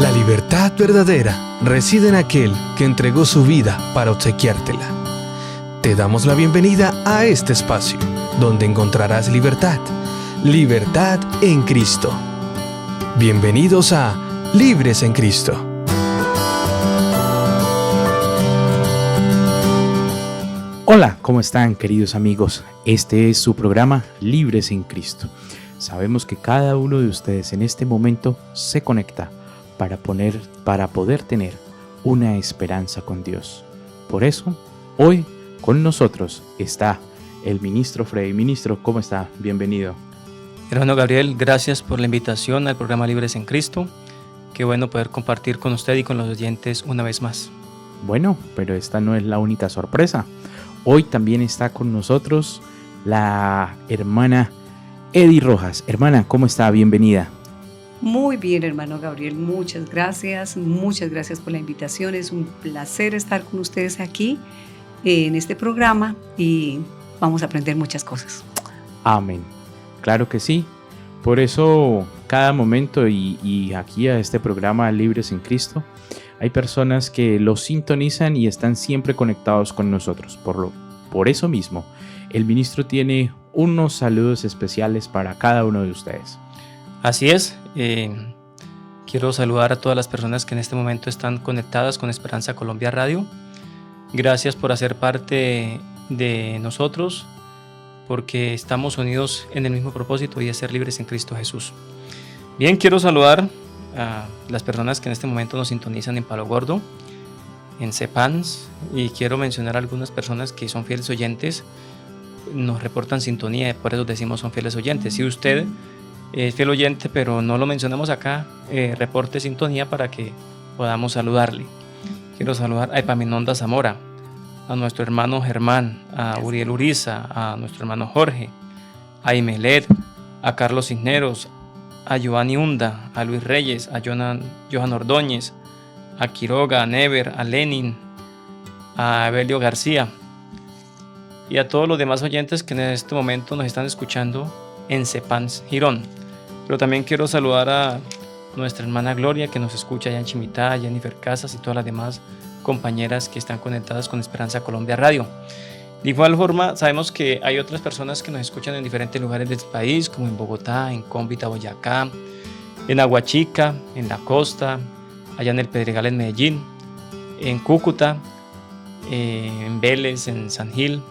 La libertad verdadera reside en aquel que entregó su vida para obsequiártela. Te damos la bienvenida a este espacio, donde encontrarás libertad, libertad en Cristo. Bienvenidos a Libres en Cristo. Hola, ¿cómo están, queridos amigos? Este es su programa Libres en Cristo. Sabemos que cada uno de ustedes en este momento se conecta para poder tener una esperanza con Dios. Por eso, hoy con nosotros está el ministro Freddy. Ministro, ¿cómo está? Bienvenido. Hermano Gabriel, gracias por la invitación al programa Libres en Cristo. Qué bueno poder compartir con usted y con los oyentes una vez más. Bueno, pero esta no es la única sorpresa. Hoy también está con nosotros la hermana Edi Rojas. Hermana, ¿cómo está? Bienvenida. Muy bien, hermano Gabriel, muchas gracias por la invitación. Es un placer estar con ustedes aquí en este programa y vamos a aprender muchas cosas. Amén. Claro que sí. Por eso cada momento y aquí a este programa Libres en Cristo, hay personas que lo sintonizan y están siempre conectados con nosotros. Por eso mismo, el ministro tiene unos saludos especiales para cada uno de ustedes. Así es. Quiero saludar a todas las personas que en este momento están conectadas con Esperanza Colombia Radio. Gracias por hacer parte de nosotros, porque estamos unidos en el mismo propósito y es ser libres en Cristo Jesús. Bien, quiero saludar a las personas que en este momento nos sintonizan en Palo Gordo, en Cepans, y quiero mencionar a algunas personas que son fieles oyentes, nos reportan sintonía, por eso decimos son fieles oyentes. Si usted es fiel oyente pero no lo mencionamos acá, reporte sintonía para que podamos saludarle. Quiero saludar a Epaminonda Zamora, a nuestro hermano Germán, a Uriel Uriza, a nuestro hermano Jorge, a Imelet, a Carlos Cisneros, a Giovanni Hunda, a Luis Reyes, a Johan Ordóñez, a Quiroga, a Never, a Lenin, a Evelio García y a todos los demás oyentes que en este momento nos están escuchando en Cepans, Girón. Pero también quiero saludar a nuestra hermana Gloria, que nos escucha allá en Chimitá, Jennifer Casas y todas las demás compañeras que están conectadas con Esperanza Colombia Radio. De igual forma, sabemos que hay otras personas que nos escuchan en diferentes lugares del país, como en Bogotá, en Cómbita, Boyacá, en Aguachica, en la costa, allá en el Pedregal en Medellín, en Cúcuta, en Vélez, en San Gil,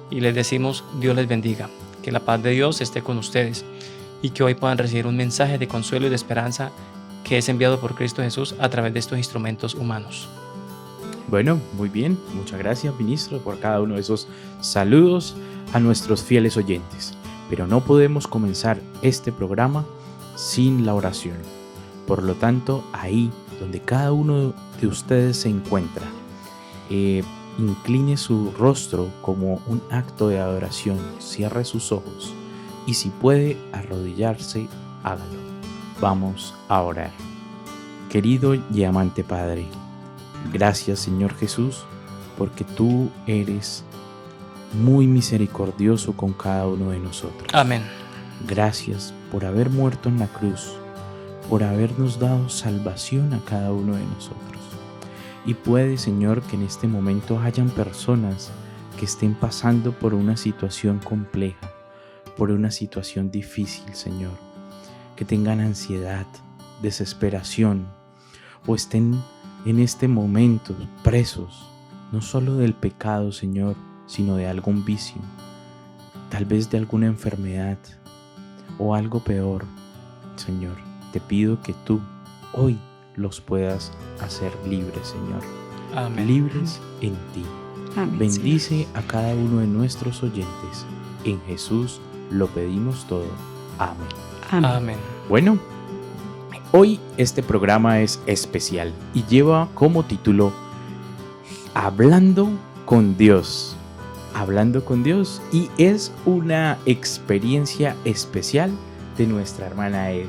y les decimos Dios les bendiga, que la paz de Dios esté con ustedes y que hoy puedan recibir un mensaje de consuelo y de esperanza que es enviado por Cristo Jesús a través de estos instrumentos humanos. Bueno, muy bien. Muchas gracias, ministro, por cada uno de esos saludos a nuestros fieles oyentes. Pero no podemos comenzar este programa sin la oración. Por lo tanto, ahí donde cada uno de ustedes se encuentra, incline su rostro como un acto de adoración, cierre sus ojos y si puede arrodillarse, hágalo. Vamos a orar. Querido y amante Padre, gracias, Señor Jesús, porque tú eres muy misericordioso con cada uno de nosotros. Amén. Gracias por haber muerto en la cruz, por habernos dado salvación a cada uno de nosotros. Y puede, Señor, que en este momento hayan personas que estén pasando por una situación compleja, por una situación difícil, Señor, que tengan ansiedad, desesperación, o estén en este momento presos, no solo del pecado, Señor, sino de algún vicio, tal vez de alguna enfermedad o algo peor. Señor, te pido que tú hoy los puedas hacer libres, Señor. Amén. Libres en ti. Amén. Bendice Señor. a cada uno de nuestros oyentes. En Jesús lo pedimos todo. Amén. Amén. Amén. Bueno, hoy este programa es especial y lleva como título Hablando con Dios. Hablando con Dios, y es una experiencia especial de nuestra hermana Edi.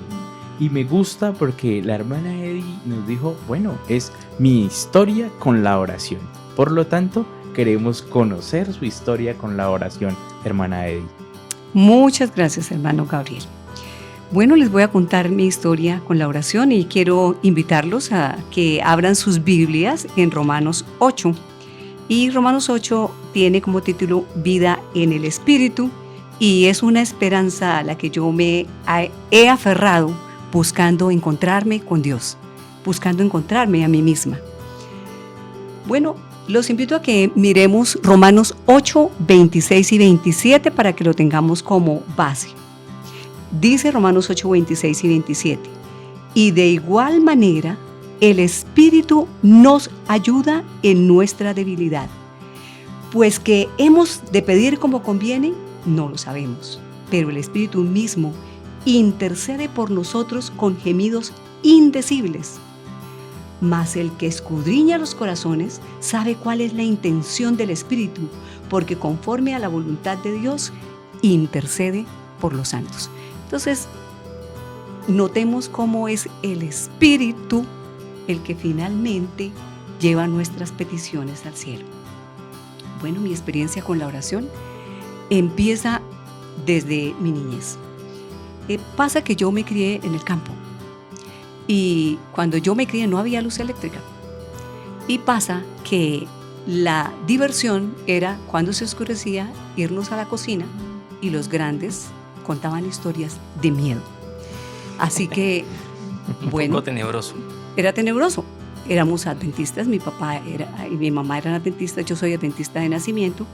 Y me gusta porque la hermana Edi nos dijo, bueno, es mi historia con la oración. Por lo tanto, queremos conocer su historia con la oración, hermana Edi. Muchas gracias, hermano Gabriel. Bueno, les voy a contar mi historia con la oración y quiero invitarlos a que abran sus Biblias en Romanos 8. Y Romanos 8 tiene como título Vida en el Espíritu y es una esperanza a la que yo me he aferrado buscando encontrarme con Dios, buscando encontrarme a mí misma. Bueno, los invito a que miremos Romanos 8, 26 y 27 para que lo tengamos como base. Dice Romanos 8, 26 y 27. Y de igual manera, el Espíritu nos ayuda en nuestra debilidad. Pues que hemos de pedir como conviene, no lo sabemos. Pero el Espíritu mismo intercede por nosotros con gemidos indecibles. Mas el que escudriña los corazones sabe cuál es la intención del Espíritu, porque conforme a la voluntad de Dios, intercede por los santos. Entonces, notemos cómo es el Espíritu el que finalmente lleva nuestras peticiones al cielo. Bueno, mi experiencia con la oración empieza desde mi niñez. Pasa que yo me crié en el campo y cuando yo me crié no había luz eléctrica. Y pasa que la diversión era cuando se oscurecía irnos a la cocina y los grandes contaban historias de miedo. Así que, bueno, un poco tenebroso. Era tenebroso. Éramos adventistas, mi papá y mi mamá eran adventistas, yo soy adventista de nacimiento.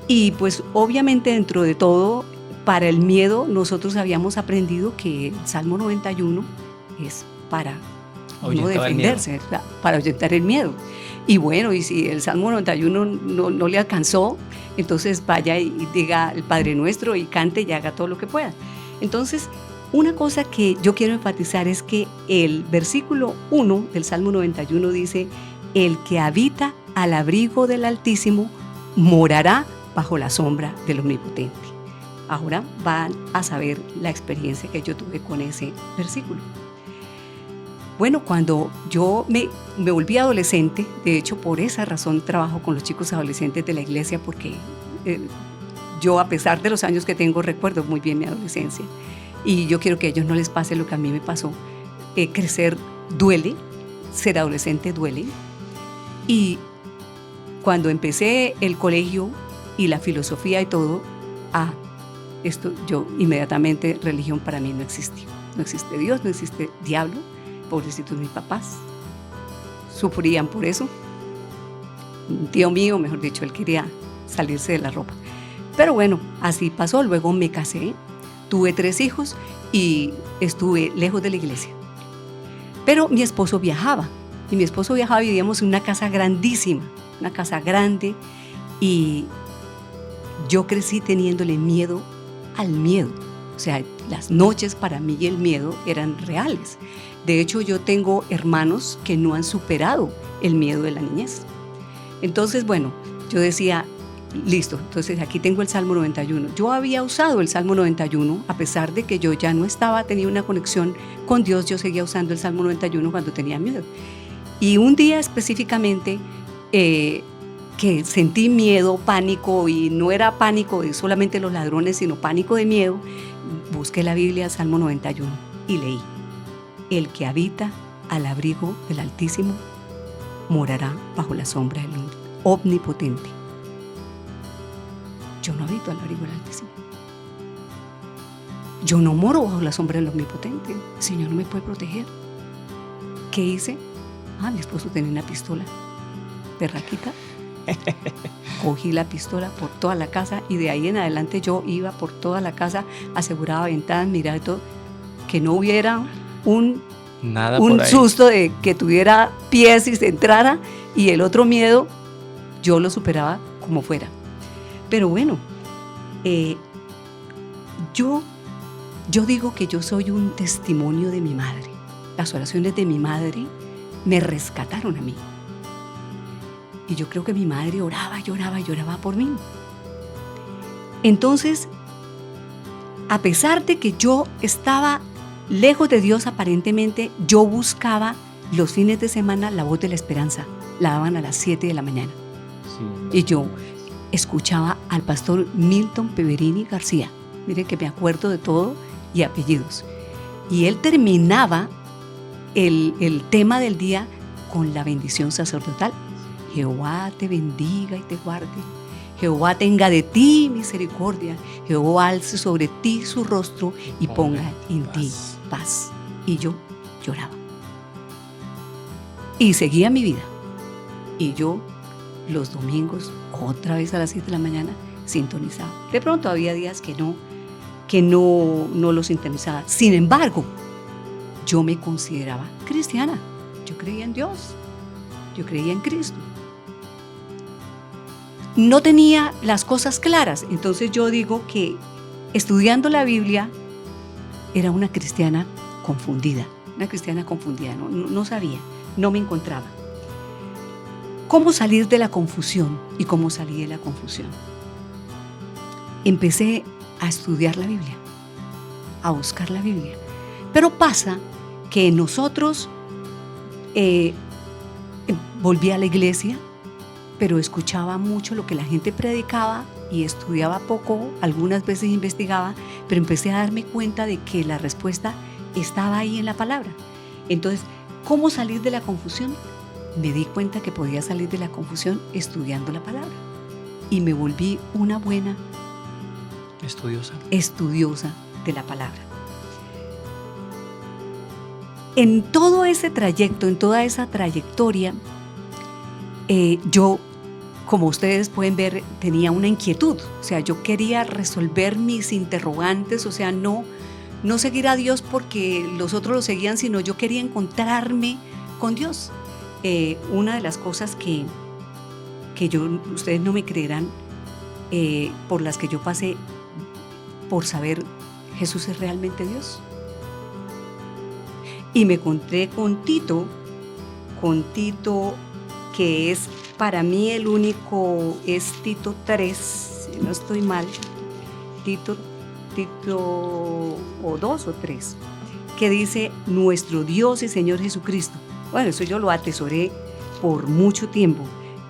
Y pues obviamente dentro de todo, para el miedo, nosotros habíamos aprendido que el Salmo 91 es para no defenderse, para ahuyentar el miedo. Y bueno, y si el Salmo 91 no le alcanzó, entonces vaya y diga el Padre Nuestro y cante y haga todo lo que pueda. Entonces, una cosa que yo quiero enfatizar es que el versículo 1 del Salmo 91 dice: el que habita al abrigo del Altísimo morará bajo la sombra del Omnipotente. Ahora van a saber la experiencia que yo tuve con ese versículo. Bueno, cuando yo me volví adolescente, de hecho por esa razón trabajo con los chicos adolescentes de la iglesia, porque yo, a pesar de los años que tengo, recuerdo muy bien mi adolescencia y yo quiero que a ellos no les pase lo que a mí me pasó. Crecer duele, ser adolescente duele, y cuando empecé el colegio y la filosofía y todo, yo inmediatamente, religión para mí no existió. No existe Dios, no existe diablo. Pobrecitos mis papás, sufrían por eso. Un tío mío, mejor dicho, él quería salirse de la ropa. Pero bueno, así pasó. Luego me casé, tuve 3 hijos y estuve lejos de la iglesia. Pero mi esposo viajaba, y vivíamos en una casa grandísima, una casa grande, y yo crecí teniéndole miedo al miedo. O sea, las noches para mí el miedo eran reales. De hecho, yo tengo hermanos que no han superado el miedo de la niñez. Entonces, bueno, yo decía, listo, entonces aquí tengo el Salmo 91. Yo había usado el Salmo 91, a pesar de que yo ya no tenía una conexión con Dios, yo seguía usando el Salmo 91 cuando tenía miedo. Y un día específicamente, que sentí miedo, pánico, y no era pánico de solamente los ladrones, sino pánico de miedo, busqué la Biblia, Salmo 91, y leí: el que habita al abrigo del Altísimo morará bajo la sombra del Omnipotente. Yo no habito al abrigo del Altísimo. Yo no moro bajo la sombra del Omnipotente. El Señor no me puede proteger. ¿Qué hice? Mi esposo tenía una pistola de raquita. Cogí la pistola por toda la casa y de ahí en adelante yo iba por toda la casa, aseguraba ventanas, miraba todo, que no hubiera un susto de que tuviera pies y se entrara, y el otro miedo yo lo superaba como fuera. Pero bueno, yo digo que yo soy un testimonio de mi madre. Las oraciones de mi madre me rescataron a mí. Y yo creo que mi madre lloraba por mí. Entonces, a pesar de que yo estaba lejos de Dios aparentemente, yo buscaba los fines de semana la voz de la esperanza. La daban a las 7 de la mañana. Sí, y yo escuchaba al pastor Milton Peverini García. Mire que me acuerdo de todo y apellidos. Y él terminaba el tema del día con la bendición sacerdotal. Jehová te bendiga y te guarde. Jehová tenga de ti misericordia. Jehová alce sobre ti su rostro y ponga en ti paz. Y yo lloraba. Y seguía mi vida. Y yo los domingos, otra vez a las 7 de la mañana, sintonizaba. De pronto había días que no lo sintonizaba. Sin embargo, yo me consideraba cristiana. Yo creía en Dios. Yo creía en Cristo. No tenía las cosas claras. Entonces yo digo que estudiando la Biblia era una cristiana confundida. Una cristiana confundida. No sabía. No me encontraba. ¿Cómo salir de la confusión y cómo salí de la confusión? Empecé a estudiar la Biblia, a buscar la Biblia. Pero pasa que nosotros volví a la iglesia, pero escuchaba mucho lo que la gente predicaba y estudiaba poco, algunas veces investigaba, pero empecé a darme cuenta de que la respuesta estaba ahí en la palabra. Entonces, ¿cómo salir de la confusión? Me di cuenta que podía salir de la confusión estudiando la palabra y me volví una buena estudiosa de la palabra. En todo ese trayecto, en toda esa trayectoria, yo, como ustedes pueden ver, tenía una inquietud. O sea, yo quería resolver mis interrogantes, o sea, no seguir a Dios porque los otros lo seguían, sino yo quería encontrarme con Dios. Una de las cosas que ustedes no me creerán, por las que yo pasé por saber Jesús es realmente Dios. Y me encontré con Tito, que es para mí el único, es Tito 3, si no estoy mal, Tito o 2 o 3, que dice: nuestro Dios y Señor Jesucristo. Bueno, eso yo lo atesoré por mucho tiempo.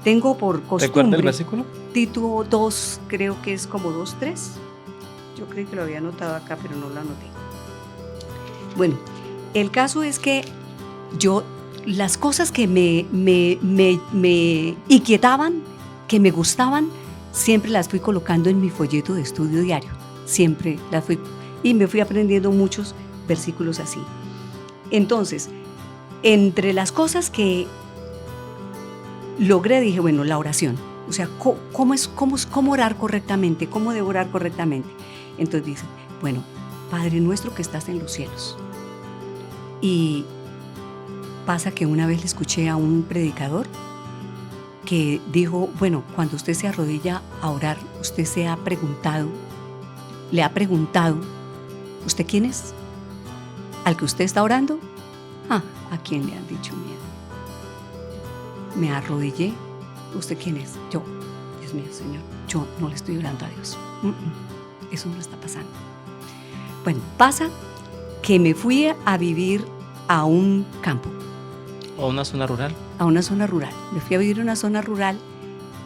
Tengo por costumbre. ¿Recuerda el versículo? Tito 2, creo que es como 2:3. Yo creo que lo había anotado acá, pero no lo anoté. Bueno, el caso es que yo, las cosas que me inquietaban, que me gustaban, siempre las fui colocando en mi folleto de estudio diario. Siempre las fui, y me fui aprendiendo muchos versículos así. Entonces, entre las cosas que logré, dije, bueno, la oración. O sea, ¿cómo orar correctamente? ¿Cómo debo orar correctamente? Entonces dice, bueno, Padre nuestro que estás en los cielos. Y pasa que una vez le escuché a un predicador que dijo, bueno, cuando usted se arrodilla a orar, usted le ha preguntado, ¿usted quién es? ¿Al que usted está orando? ¿A quién le han dicho miedo? Me arrodillé. ¿Usted quién es? Yo. Dios mío, Señor, yo no le estoy orando a Dios. Eso no está pasando. Bueno, pasa que me fui a vivir a un campo. ¿O a una zona rural? A una zona rural. Me fui a vivir a una zona rural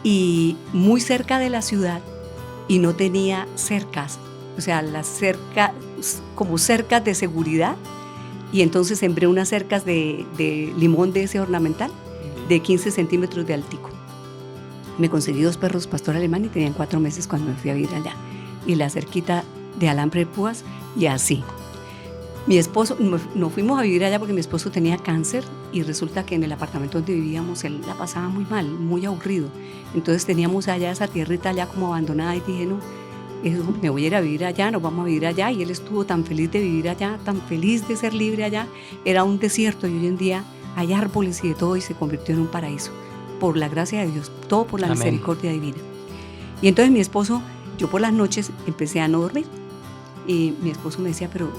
y muy cerca de la ciudad, y no tenía cercas, o sea, las cercas, como cercas de seguridad. Y entonces sembré unas cercas de limón de ese ornamental de 15 centímetros de altico. Me conseguí 2 perros pastor alemán y tenían 4 meses cuando me fui a vivir allá. Y la cerquita de alambre de púas y así. Mi esposo, nos fuimos a vivir allá porque mi esposo tenía cáncer y resulta que en el apartamento donde vivíamos él la pasaba muy mal, muy aburrido. Entonces teníamos allá esa tierrita allá como abandonada y dije, no, me voy a ir a vivir allá, nos vamos a vivir allá. Y él estuvo tan feliz de vivir allá, tan feliz de ser libre allá. Era un desierto y hoy en día hay árboles y de todo y se convirtió en un paraíso. Por la gracia de Dios, todo por la Amén. Misericordia divina. Y entonces mi esposo, yo por las noches empecé a no dormir. Y mi esposo me decía, pero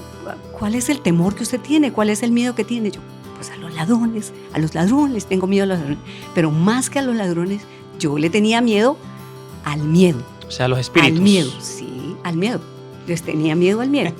¿cuál es el temor que usted tiene? ¿Cuál es el miedo que tiene? Yo, pues a los ladrones, tengo miedo a los ladrones. Pero más que a los ladrones, yo le tenía miedo al miedo. O sea, a los espíritus. Al miedo, sí, al miedo. Les tenía miedo al miedo.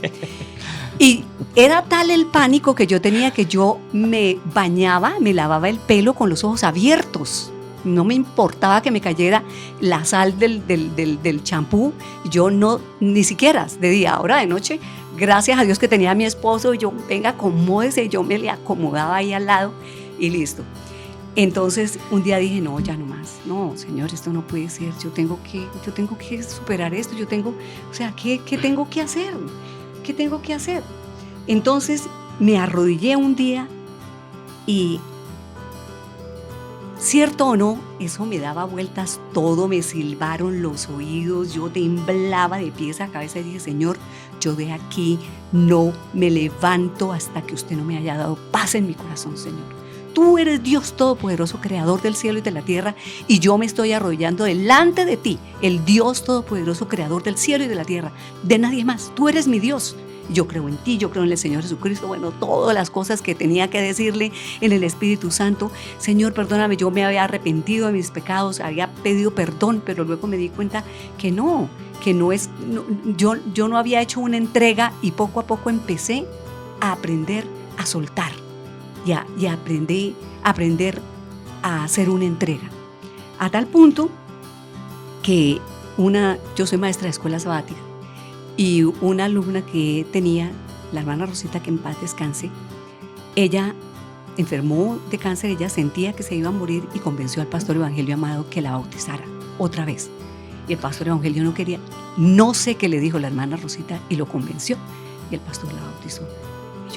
Y era tal el pánico que yo tenía que yo me bañaba, me lavaba el pelo con los ojos abiertos. no me importaba que me cayera la sal del champú. Yo no, ni siquiera de día, ahora de noche, gracias a Dios que tenía a mi esposo, yo, venga, acomódese, yo me le acomodaba ahí al lado y listo. Entonces un día dije, no, ya no más, no, Señor, esto no puede ser, yo tengo que superar esto, ¿qué tengo que hacer? ¿Qué tengo que hacer? Entonces me arrodillé un día y, cierto o no, eso me daba vueltas todo, me silbaron los oídos, yo temblaba de pies a cabeza y dije, Señor, yo de aquí no me levanto hasta que usted no me haya dado paz en mi corazón, Señor. Tú eres Dios Todopoderoso, Creador del cielo y de la tierra, y yo me estoy arrodillando delante de ti, el Dios Todopoderoso, Creador del cielo y de la tierra, de nadie más. Tú eres mi Dios. Yo creo en ti, yo creo en el Señor Jesucristo, bueno, todas las cosas que tenía que decirle en el Espíritu Santo. Señor, perdóname, yo me había arrepentido de mis pecados, había pedido perdón, pero luego me di cuenta que no es, yo no había hecho una entrega, y poco a poco empecé a aprender a soltar y a aprender a hacer una entrega. A tal punto que yo soy maestra de escuela sabática, y una alumna que tenía, la hermana Rosita, que en paz descanse, ella enfermó de cáncer, ella sentía que se iba a morir y convenció al pastor Evangelio Amado que la bautizara otra vez. Y el pastor Evangelio no quería, no sé qué le dijo la hermana Rosita, y lo convenció, y el pastor la bautizó. Y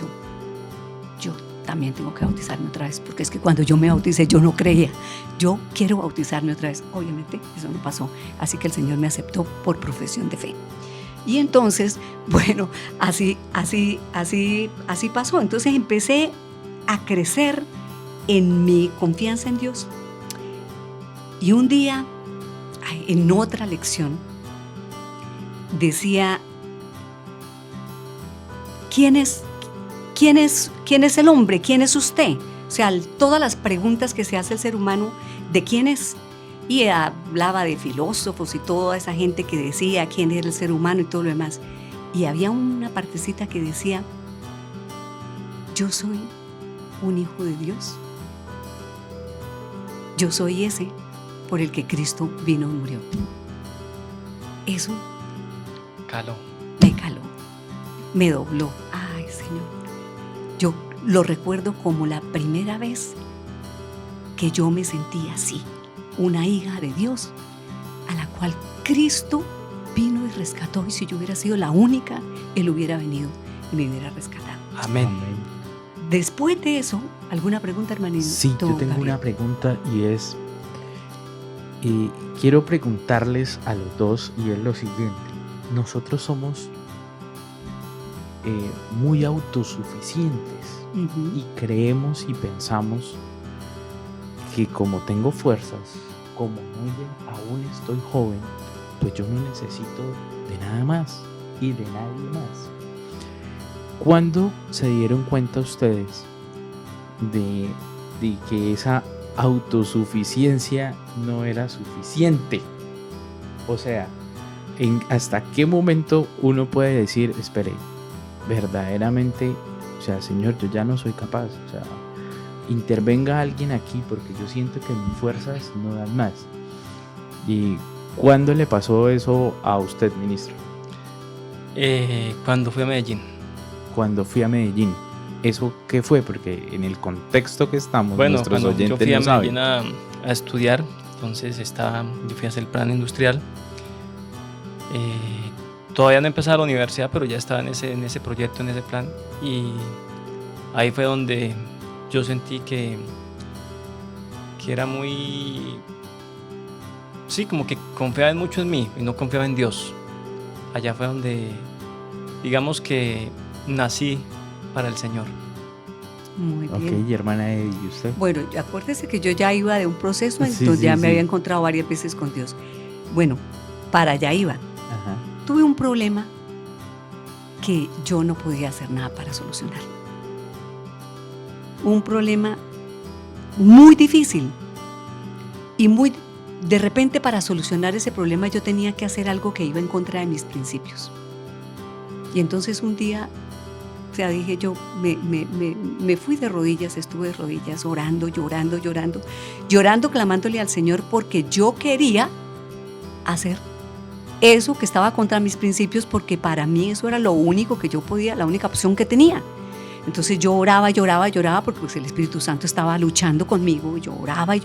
yo también tengo que bautizarme otra vez, porque es que cuando yo me bauticé yo no creía, yo quiero bautizarme otra vez. Obviamente eso no pasó, así que el Señor me aceptó por profesión de fe. Y entonces, bueno, así pasó. Entonces empecé a crecer en mi confianza en Dios. Y un día, en otra lección, decía, ¿quién es el hombre? ¿Quién es usted? O sea, todas las preguntas que se hace el ser humano de quién es. Y hablaba de filósofos y toda esa gente que decía quién era el ser humano y todo lo demás. Y había una partecita que decía, yo soy un hijo de Dios. Yo soy ese por el que Cristo vino y murió. Eso me caló, me dobló. Ay, Señor. Yo lo recuerdo como la primera vez que yo me sentí así, una hija de Dios, a la cual Cristo vino y rescató, y si yo hubiera sido la única, Él hubiera venido y me hubiera rescatado. Amén. Después de eso, ¿alguna pregunta, hermanito? Sí, yo tengo una pregunta, y es, quiero preguntarles a los dos, y es lo siguiente. Nosotros somos muy autosuficientes, y creemos y pensamos que como tengo fuerzas, como aún estoy joven, pues yo no necesito de nada más y de nadie más. ¿Cuándo se dieron cuenta ustedes de que esa autosuficiencia no era suficiente? O sea, ¿hasta qué momento uno puede decir, espere, verdaderamente, o sea, Señor, yo ya no soy capaz, o sea, intervenga alguien aquí porque yo siento que mis fuerzas no dan más? ¿Y cuándo le pasó eso a usted, ministro? Cuando fui a Medellín. Cuando fui a Medellín. ¿Eso qué fue? Porque en el contexto que estamos, bueno, nuestros cuando oyentes yo fui a no saben. Medellín a estudiar, entonces yo fui a hacer el plan industrial. Todavía no empezaba la universidad, pero ya estaba en ese proyecto, en ese plan, y ahí fue donde yo sentí que era muy, sí, como que confiaba mucho en mí y no confiaba en Dios. Allá fue donde, digamos que nací para el Señor. Muy bien. Ok, y hermana Eddy, ¿y usted? Bueno, acuérdese que yo ya iba de un proceso, Sí, entonces ya me sí. había encontrado varias veces con Dios. Bueno, para allá iba. Ajá. Tuve un problema que yo no podía hacer nada para solucionar. Un problema muy difícil, y de repente, para solucionar ese problema yo tenía que hacer algo que iba en contra de mis principios. Y entonces un día sea, dije yo, me fui de rodillas, estuve de rodillas, orando, llorando, clamándole al Señor, porque yo quería hacer eso que estaba contra mis principios, porque para mí eso era lo único que yo podía, la única opción que tenía. Entonces yo oraba, porque pues el Espíritu Santo estaba luchando conmigo. Yo oraba. Y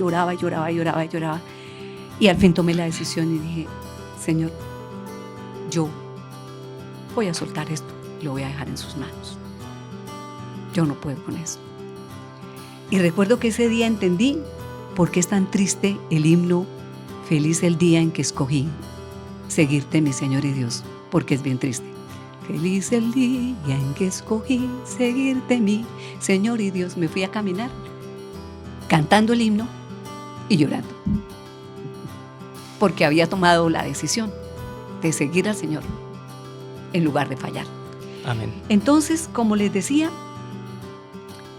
al fin tomé la decisión y dije, Señor, yo voy a soltar esto y lo voy a dejar en sus manos. Yo no puedo con eso. Y recuerdo que ese día entendí por qué es tan triste el himno Feliz el día en que escogí seguirte, mi Señor y Dios, porque es bien triste. Feliz el día en que escogí seguirte, mi Señor y Dios. Me fui a caminar cantando el himno y llorando, porque había tomado la decisión de seguir al Señor en lugar de fallar. Amén. Entonces, como les decía,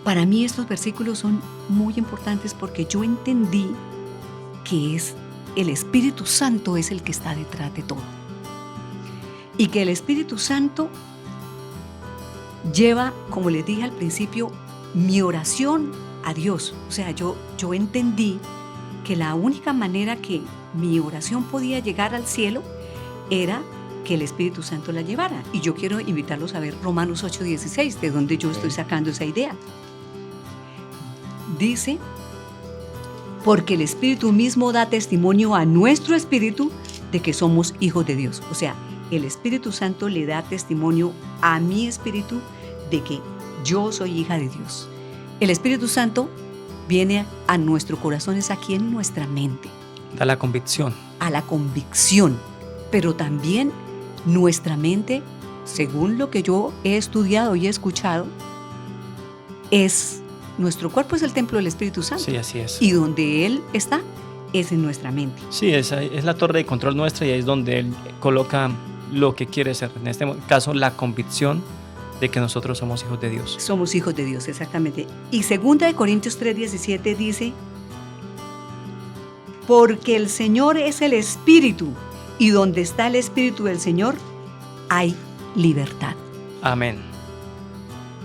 para mí estos versículos son muy importantes porque yo entendí que es el Espíritu Santo es el que está detrás de todo. Y que el Espíritu Santo lleva, como les dije al principio, mi oración a Dios. O sea, yo entendí que la única manera que mi oración podía llegar al cielo era que el Espíritu Santo la llevara. Y yo quiero invitarlos a ver Romanos 8:16, de donde yo estoy sacando esa idea. Dice, porque el Espíritu mismo da testimonio a nuestro espíritu de que somos hijos de Dios. O sea, el Espíritu Santo le da testimonio a mi espíritu de que yo soy hija de Dios. El Espíritu Santo viene a nuestro corazón, es aquí en nuestra mente. Da la convicción. A la convicción, pero también nuestra mente, según lo que yo he estudiado y he escuchado, nuestro cuerpo es el templo del Espíritu Santo. Sí, así es. Y donde Él está es en nuestra mente. Sí, es la torre de control nuestra y ahí es donde Él coloca lo que quiere ser. En este caso, la convicción de que nosotros somos hijos de Dios. Somos hijos de Dios, exactamente. Y 2 Corintios 3:17 dice, porque el Señor es el Espíritu, y donde está el Espíritu del Señor, hay libertad. Amén.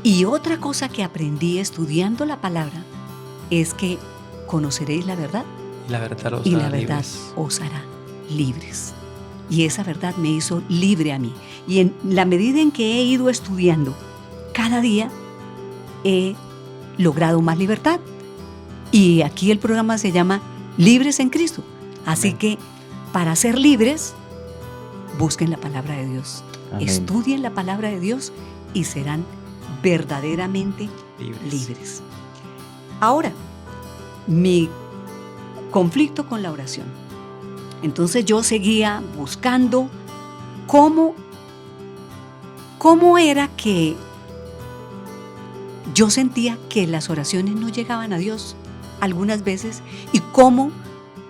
Y otra cosa que aprendí estudiando la palabra es que conoceréis la verdad, Y la verdad los y hará la verdad libres. os hará libres. Y esa verdad me hizo libre a mí. Y en la medida en que he ido estudiando, cada día he logrado más libertad. Y aquí el programa se llama Libres en Cristo. Así Amén. que para ser libres, busquen la palabra de Dios. Amén. Estudien la palabra de Dios y serán verdaderamente libres. Ahora, mi conflicto con la oración. Entonces yo seguía buscando cómo era que yo sentía que las oraciones no llegaban a Dios algunas veces y cómo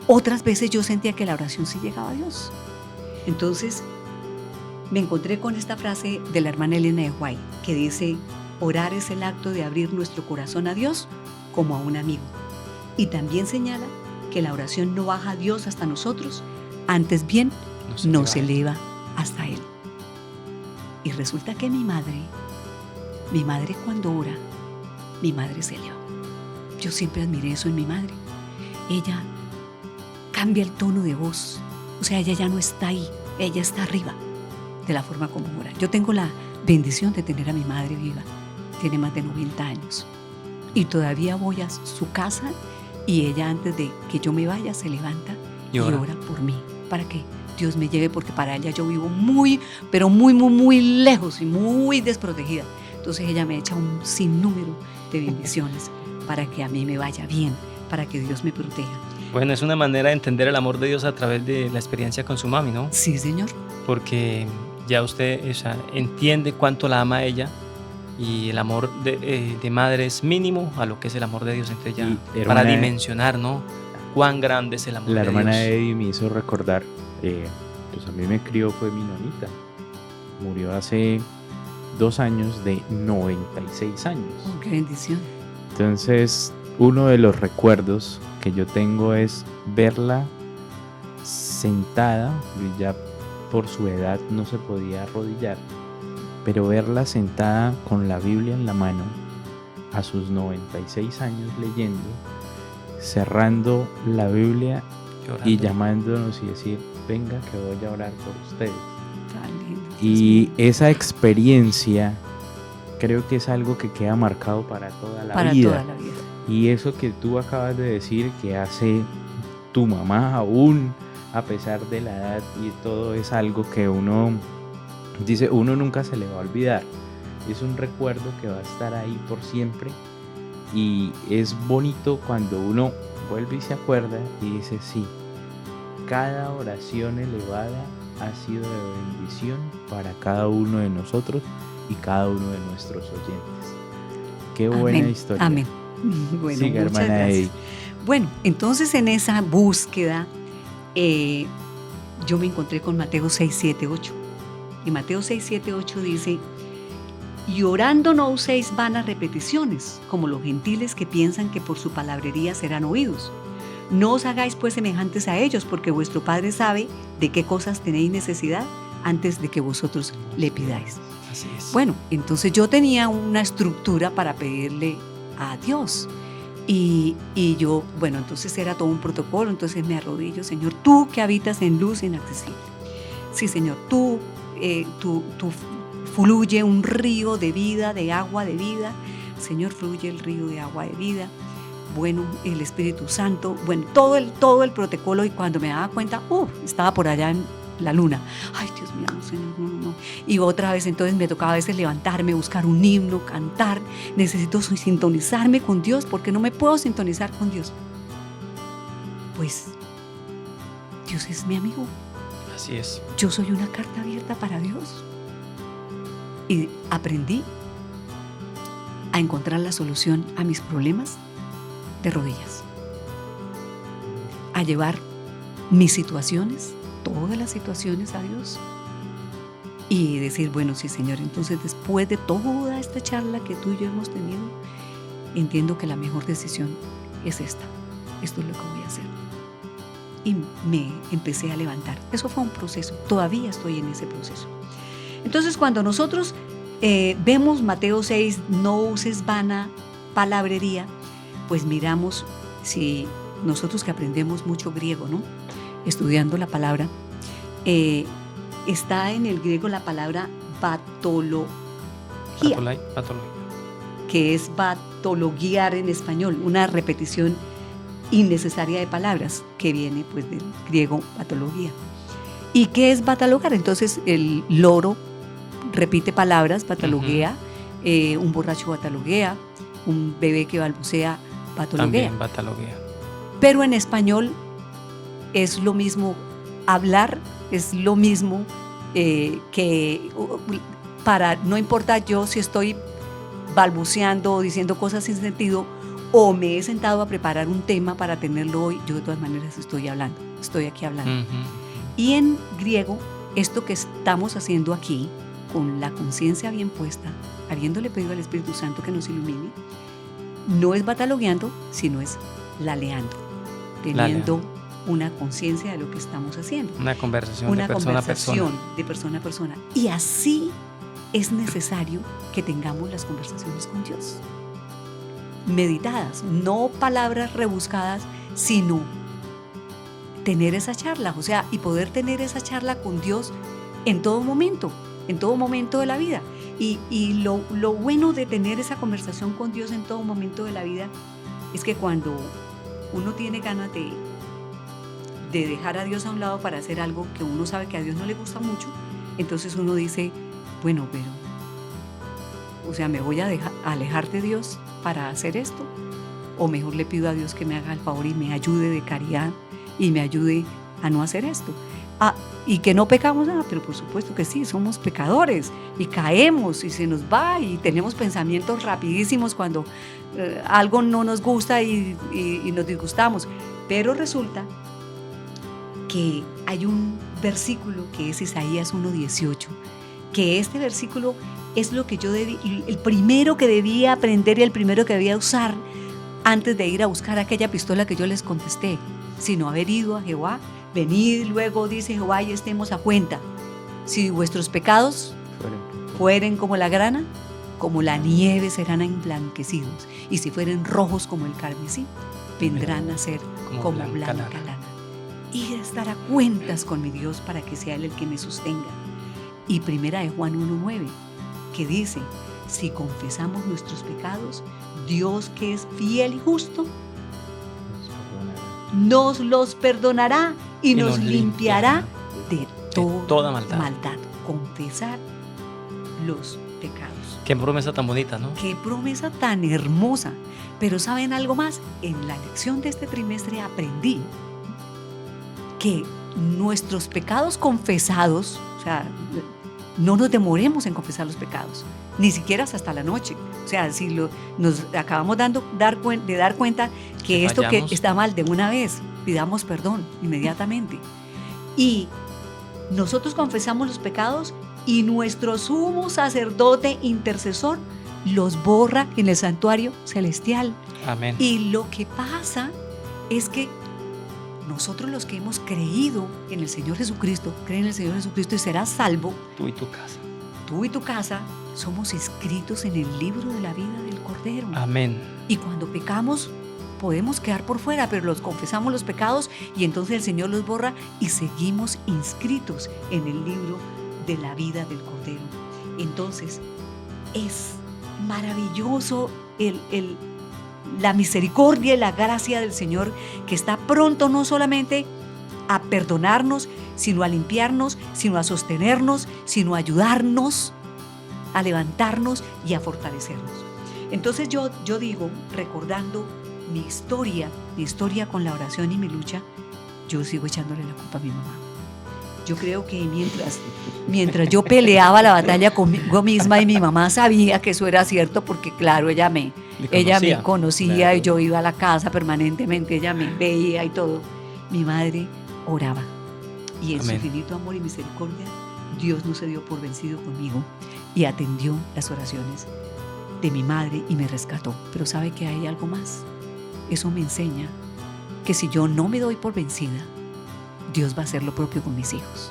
otras veces yo sentía que la oración sí llegaba a Dios. Entonces me encontré con esta frase de la hermana Elena de White que dice, orar es el acto de abrir nuestro corazón a Dios como a un amigo. Y también señala que la oración no baja a Dios hasta nosotros, antes bien nos eleva hasta Él. Y resulta que mi madre cuando ora, mi madre se eleva. Yo siempre admiré eso en mi madre. Ella cambia el tono de voz, o sea, ella ya no está ahí, ella está arriba de la forma como ora. Yo tengo la bendición de tener a mi madre viva, tiene más de 90 años y todavía voy a su casa y ella antes de que yo me vaya se levanta y ora por mí, para que Dios me lleve, porque para ella yo vivo muy, pero muy, muy, muy lejos y muy desprotegida. Entonces ella me echa un sinnúmero de bendiciones para que a mí me vaya bien, para que Dios me proteja. Bueno, es una manera de entender el amor de Dios a través de la experiencia con su mami, ¿no? Sí, Señor. Porque ya usted entiende cuánto la ama a ella y el amor de madre es mínimo a lo que es el amor de Dios. Entonces ya para dimensionar, ¿no? Cuán grande es el amor de Dios. La hermana Eddie me hizo recordar, pues a mí me crió fue mi nonita. Murió hace 2 años de 96 años. Oh, qué bendición. Entonces, uno de los recuerdos que yo tengo es verla sentada, ya por su edad no se podía arrodillar, pero verla sentada con la Biblia en la mano, a sus 96 años leyendo, cerrando la Biblia y llamándonos y decir, venga que voy a orar por ustedes. Y esa experiencia creo que es algo que queda marcado para toda la vida. Y eso que tú acabas de decir que hace tu mamá aún, a pesar de la edad y todo, es algo que uno dice, uno nunca se le va a olvidar. Es un recuerdo que va a estar ahí por siempre, y es bonito cuando uno vuelve y se acuerda y dice, sí, cada oración elevada ha sido de bendición para cada uno de nosotros y cada uno de nuestros oyentes. Qué buena historia. Amén. Bueno, siga, muchas hermana gracias. Eddy. Bueno, entonces en esa búsqueda yo me encontré con Mateo 6, 7, 8. Y Mateo 6, 7, 8 dice, y orando no uséis vanas repeticiones, como los gentiles que piensan que por su palabrería serán oídos. No os hagáis pues semejantes a ellos, porque vuestro Padre sabe de qué cosas tenéis necesidad antes de que vosotros le pidáis. Así es. Bueno, entonces yo tenía una estructura para pedirle a Dios. Y yo, bueno, entonces era todo un protocolo. Entonces me arrodillo, Señor, tú que habitas en luz inaccesible. Sí, Señor, tú fluye un río de vida, de agua de vida. Señor, fluye el río de agua de vida. Bueno, el Espíritu Santo, bueno, todo el protocolo. Y cuando me daba cuenta, estaba por allá en la luna. Ay, Dios mío, no, Señor, no. Y otra vez, entonces me tocaba a veces levantarme, buscar un himno, cantar. Necesito sintonizarme con Dios, porque no me puedo sintonizar con Dios. Pues Dios es mi amigo. Así es. Yo soy una carta abierta para Dios. Y aprendí a encontrar la solución a mis problemas de rodillas. A llevar mis situaciones, todas las situaciones, a Dios. Y decir, bueno, sí, Señor, entonces después de toda esta charla que tú y yo hemos tenido, entiendo que la mejor decisión es esta. Esto es lo que voy a hacer. Y me empecé a levantar. Eso fue un proceso. Todavía estoy en ese proceso. Entonces, cuando nosotros vemos Mateo 6, no uses vana palabrería, pues miramos, si nosotros que aprendemos mucho griego, ¿no? Estudiando la palabra, está en el griego la palabra patología, que es patologiar en español, una repetición innecesaria de palabras, que viene pues del griego patología. ¿Y qué es patologar? Entonces el loro repite palabras, patologuea, un borracho patologuea, un bebé que balbucea patologuea. También patologuea. Pero en español es lo mismo hablar, es lo mismo que para, no importa yo si estoy balbuceando o diciendo cosas sin sentido, o me he sentado a preparar un tema para tenerlo hoy, yo de todas maneras estoy aquí hablando. Y en griego, esto que estamos haciendo aquí, con la conciencia bien puesta, habiéndole pedido al Espíritu Santo que nos ilumine, no es batalogueando, sino es laleando, teniendo una conciencia de lo que estamos haciendo. Una conversación de persona a persona. De persona a persona. Y así es necesario que tengamos las conversaciones con Dios. Meditadas, no palabras rebuscadas, sino tener esa charla, o sea, y poder tener esa charla con Dios en todo momento de la vida. Y lo bueno de tener esa conversación con Dios en todo momento de la vida es que cuando uno tiene ganas de dejar a Dios a un lado para hacer algo que uno sabe que a Dios no le gusta mucho, entonces uno dice, bueno, pero, o sea, ¿me voy a alejar de Dios para hacer esto? O mejor le pido a Dios que me haga el favor y me ayude de caridad y me ayude a no hacer esto. Y que no pecamos nada, pero por supuesto que sí, somos pecadores y caemos y se nos va y tenemos pensamientos rapidísimos cuando algo no nos gusta y nos disgustamos. Pero resulta que hay un versículo que es Isaías 1:18, que este versículo es lo que yo el primero que debía aprender y el primero que debía usar antes de ir a buscar aquella pistola que yo les contesté, sino haber ido a Jehová. Venid luego, dice Jehová, y estemos a cuenta. Si vuestros pecados fueren como la grana, como la nieve serán emblanquecidos, y si fueren rojos como el carmesí, vendrán a ser como blanca lana. Ir a estar a cuentas con mi Dios para que sea Él el que me sostenga. Y primera de Juan 1:9, que dice, si confesamos nuestros pecados, Dios, que es fiel y justo, nos los perdonará y nos limpiará de toda maldad. Confesar los pecados. Qué promesa tan bonita, ¿no? Qué promesa tan hermosa. Pero ¿saben algo más? En la lección de este trimestre aprendí que nuestros pecados confesados, o sea, no nos demoremos en confesar los pecados, ni siquiera hasta la noche. O sea, si nos acabamos de dar cuenta que esto que está mal de una vez, pidamos perdón inmediatamente. Y nosotros confesamos los pecados y nuestro sumo sacerdote intercesor los borra en el santuario celestial. Amén. Y lo que pasa es que nosotros los que hemos creído en el Señor Jesucristo, creen en el Señor Jesucristo y serás salvo. Tú y tu casa. Tú y tu casa somos inscritos en el libro de la vida del Cordero. Amén. Y cuando pecamos podemos quedar por fuera, pero los confesamos los pecados y entonces el Señor los borra y seguimos inscritos en el libro de la vida del Cordero. Entonces es maravilloso la misericordia y la gracia del Señor, que está pronto no solamente a perdonarnos, sino a limpiarnos, sino a sostenernos, sino a ayudarnos, a levantarnos y a fortalecernos. Entonces yo digo, recordando mi historia con la oración y mi lucha, yo sigo echándole la culpa a mi mamá. Yo creo que mientras yo peleaba la batalla conmigo misma y mi mamá sabía que eso era cierto, porque claro, ella me conocía, claro. Y yo iba a la casa permanentemente, ella me veía y todo. Mi madre oraba y en Amén. Su infinito amor y misericordia Dios no se dio por vencido conmigo y atendió las oraciones de mi madre y me rescató. Pero ¿sabe que hay algo más? Eso me enseña que si yo no me doy por vencida, Dios va a hacer lo propio con mis hijos.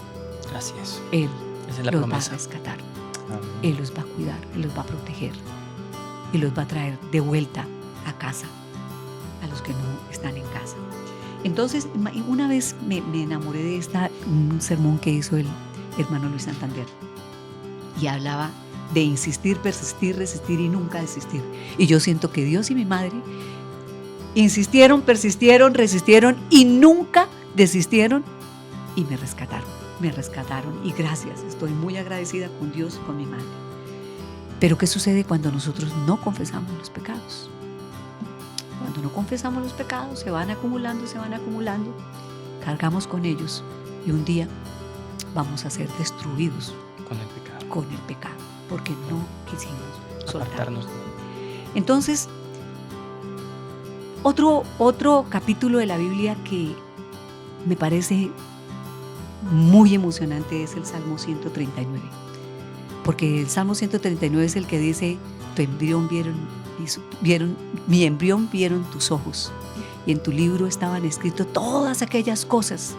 Así es. Él Esa es la los promesa. va a rescatar. Amén. Él los va a cuidar, Él los va a proteger y los va a traer de vuelta a casa, a los que no están en casa. Entonces, una vez me enamoré de un sermón que hizo el hermano Luis Santander y hablaba de insistir, persistir, resistir y nunca desistir. Y yo siento que Dios y mi madre insistieron, persistieron, resistieron y nunca desistieron y me rescataron y gracias, estoy muy agradecida con Dios y con mi madre. Pero ¿qué sucede cuando nosotros no confesamos los pecados? Cuando no confesamos los pecados se van acumulando, cargamos con ellos y un día vamos a ser destruidos con el pecado porque no quisimos soltarnos. Entonces, otro capítulo de la Biblia que me parece muy emocionante es el Salmo 139, porque el Salmo 139 es el que dice: mi embrión vieron tus ojos, y en tu libro estaban escritas todas aquellas cosas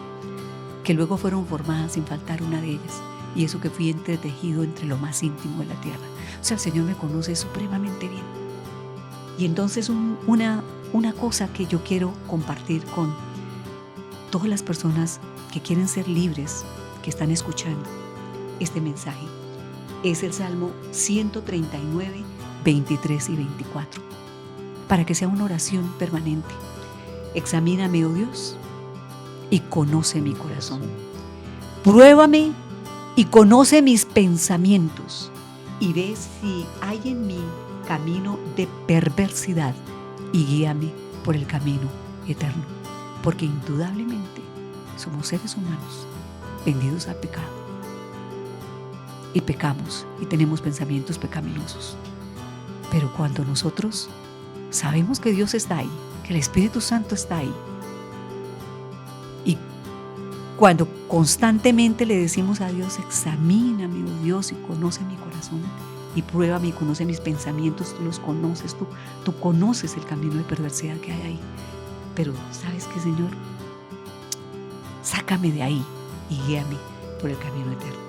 que luego fueron formadas sin faltar una de ellas, y eso que fui entretejido entre lo más íntimo de la tierra. O sea, el Señor me conoce supremamente bien. Y entonces una cosa que yo quiero compartir con todas las personas que quieren ser libres, que están escuchando este mensaje, es el Salmo 139, 23 y 24, para que sea una oración permanente. Examíname, oh Dios, y conoce mi corazón. Pruébame y conoce mis pensamientos, y ve si hay en mí camino de perversidad, y guíame por el camino eterno. Porque indudablemente somos seres humanos vendidos al pecado y pecamos y tenemos pensamientos pecaminosos. Pero cuando nosotros sabemos que Dios está ahí, que el Espíritu Santo está ahí, y cuando constantemente le decimos a Dios: examíname, oh Dios, y conoce mi corazón, y pruébame y conoce mis pensamientos, tú los conoces, tú conoces el camino de perversidad que hay ahí. Pero ¿sabes qué, Señor? Sácame de ahí y guíame por el camino eterno.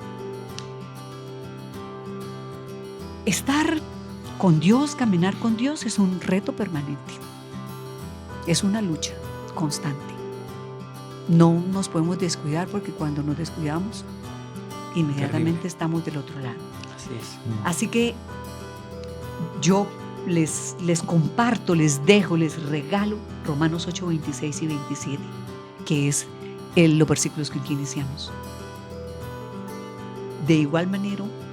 estar con Dios, caminar con Dios es un reto permanente. Es una lucha constante. No nos podemos descuidar porque cuando nos descuidamos, inmediatamente estamos del otro lado. Así es. Así que yo les comparto, les dejo, les regalo Romanos 8, 26 y 27, que es los versículos con que iniciamos. De igual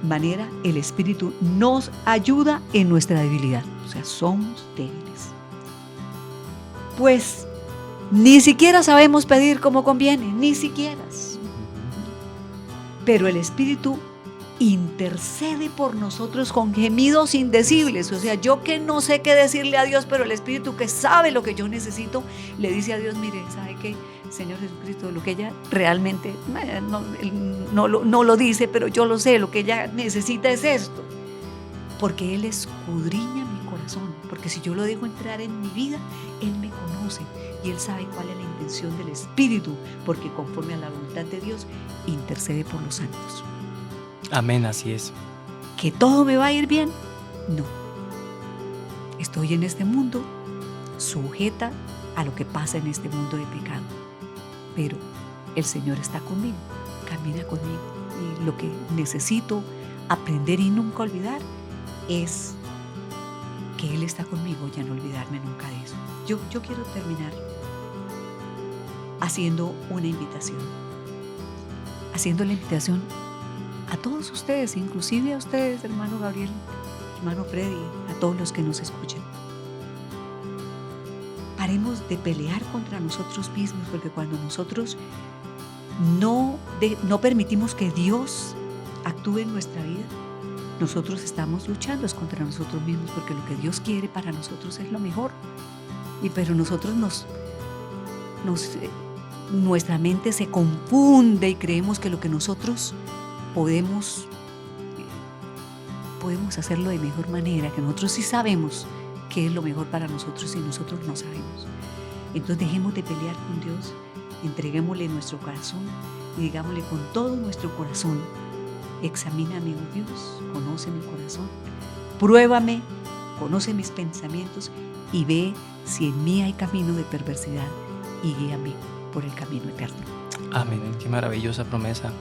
manera, el Espíritu nos ayuda en nuestra debilidad. O sea, somos débiles. Pues ni siquiera sabemos pedir como conviene, ni siquiera. Pero el Espíritu intercede por nosotros con gemidos indecibles. O sea, yo que no sé qué decirle a Dios, pero el Espíritu que sabe lo que yo necesito, le dice a Dios, mire, ¿sabe qué? Señor Jesucristo, lo que ella realmente no lo dice, pero yo lo sé, lo que ella necesita es esto. Porque Él escudriña mi corazón, porque si yo lo dejo entrar en mi vida, Él me conoce y Él sabe cuál es la intención del Espíritu, porque conforme a la voluntad de Dios, intercede por los santos. Amén, así es. ¿Que todo me va a ir bien? No. Estoy en este mundo sujeta a lo que pasa en este mundo de pecado. Pero el Señor está conmigo, camina conmigo. Y lo que necesito aprender y nunca olvidar es que Él está conmigo y a no olvidarme nunca de eso. Yo quiero terminar haciendo una invitación. Haciendo la invitación a todos ustedes, inclusive a ustedes, hermano Gabriel, hermano Freddy, a todos los que nos escuchan. Paremos de pelear contra nosotros mismos, porque cuando nosotros no permitimos que Dios actúe en nuestra vida, nosotros estamos luchando contra nosotros mismos, porque lo que Dios quiere para nosotros es lo mejor. Pero nosotros nuestra mente se confunde y creemos que lo que nosotros podemos hacerlo de mejor manera, que nosotros sí sabemos qué es lo mejor para nosotros y nosotros no sabemos. Entonces dejemos de pelear con Dios, entreguémosle nuestro corazón y digámosle con todo nuestro corazón: examíname, oh Dios, conoce mi corazón, pruébame, conoce mis pensamientos y ve si en mí hay camino de perversidad y guíame por el camino eterno. Amén. Qué maravillosa promesa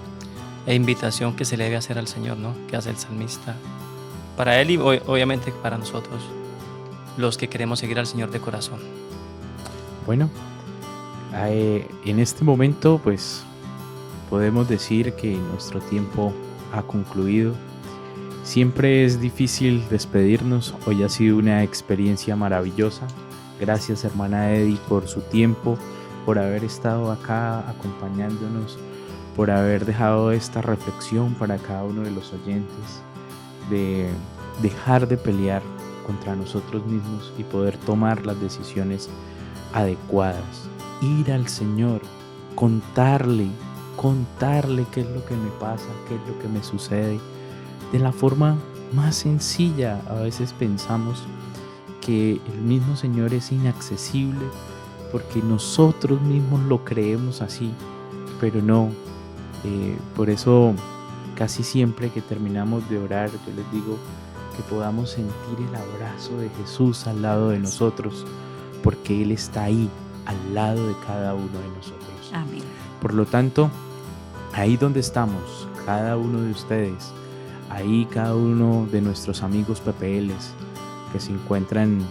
e invitación que se le debe hacer al Señor, ¿no? Que hace el salmista para él y obviamente para nosotros, los que queremos seguir al Señor de corazón. Bueno, en este momento pues podemos decir que nuestro tiempo ha concluido. Siempre es difícil despedirnos. Hoy ha sido una experiencia maravillosa. Gracias, hermana Eddy, por su tiempo, por haber estado acá acompañándonos, por haber dejado esta reflexión para cada uno de los oyentes, de dejar de pelear contra nosotros mismos y poder tomar las decisiones adecuadas. Ir al Señor, contarle qué es lo que me pasa, qué es lo que me sucede, de la forma más sencilla. A veces pensamos que el mismo Señor es inaccesible porque nosotros mismos lo creemos así, pero no. Por eso casi siempre que terminamos de orar, yo les digo que podamos sentir el abrazo de Jesús al lado de nosotros, porque Él está ahí, al lado de cada uno de nosotros. Amén. Por lo tanto, ahí donde estamos, cada uno de ustedes, ahí cada uno de nuestros amigos PPLs que se encuentran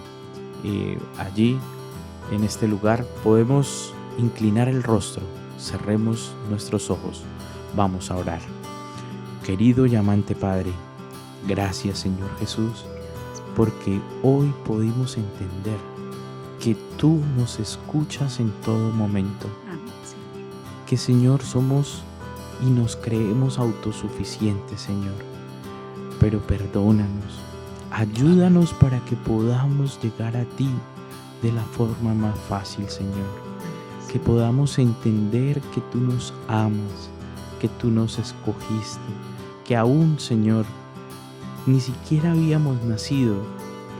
allí en este lugar, podemos inclinar el rostro, cerremos nuestros ojos, vamos a orar. Querido y amante Padre, gracias Señor Jesús, porque hoy pudimos entender que tú nos escuchas en todo momento. Amén, Señor. Que Señor somos y nos creemos autosuficientes, Señor, pero perdónanos, ayúdanos para que podamos llegar a ti de la forma más fácil, Señor, que podamos entender que tú nos amas, que tú nos escogiste, que aún, Señor, ni siquiera habíamos nacido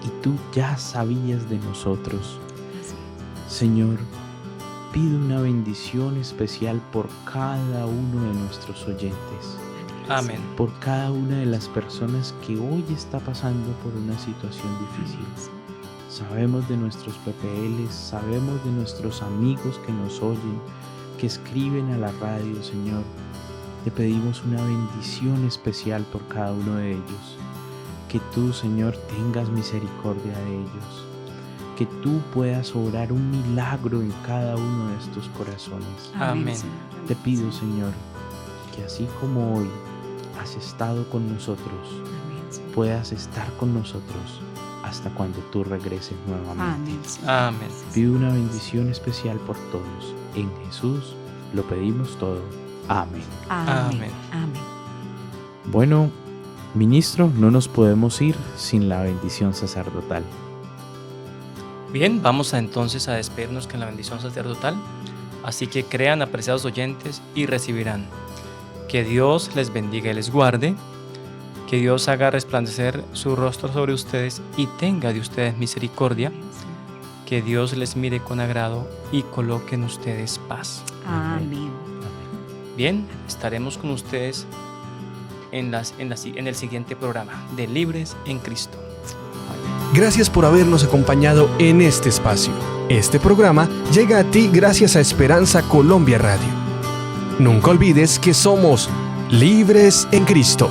y tú ya sabías de nosotros. Señor, pido una bendición especial por cada uno de nuestros oyentes, Amén. por cada una de las personas que hoy está pasando por una situación difícil. Sabemos de nuestros PPLs, sabemos de nuestros amigos que nos oyen, que escriben a la radio, Señor. Te pedimos una bendición especial por cada uno de ellos. Que tú, Señor, tengas misericordia de ellos. Que tú puedas obrar un milagro en cada uno de estos corazones. Amén. Te pido, Señor, que así como hoy has estado con nosotros, puedas estar con nosotros hasta cuando tú regreses nuevamente. Amén. Pido una bendición especial por todos. En Jesús lo pedimos todo. Amén. Amén. Amén. Bueno, ministro, no nos podemos ir sin la bendición sacerdotal. Bien, vamos entonces a despedirnos con la bendición sacerdotal. Así que crean, apreciados oyentes, y recibirán. Que Dios les bendiga y les guarde. Que Dios haga resplandecer su rostro sobre ustedes y tenga de ustedes misericordia. Que Dios les mire con agrado y coloque en ustedes paz. Amén. Bien, estaremos con ustedes en el siguiente programa de Libres en Cristo. Gracias por habernos acompañado en este espacio. Este programa llega a ti gracias a Esperanza Colombia Radio. Nunca olvides que somos libres en Cristo.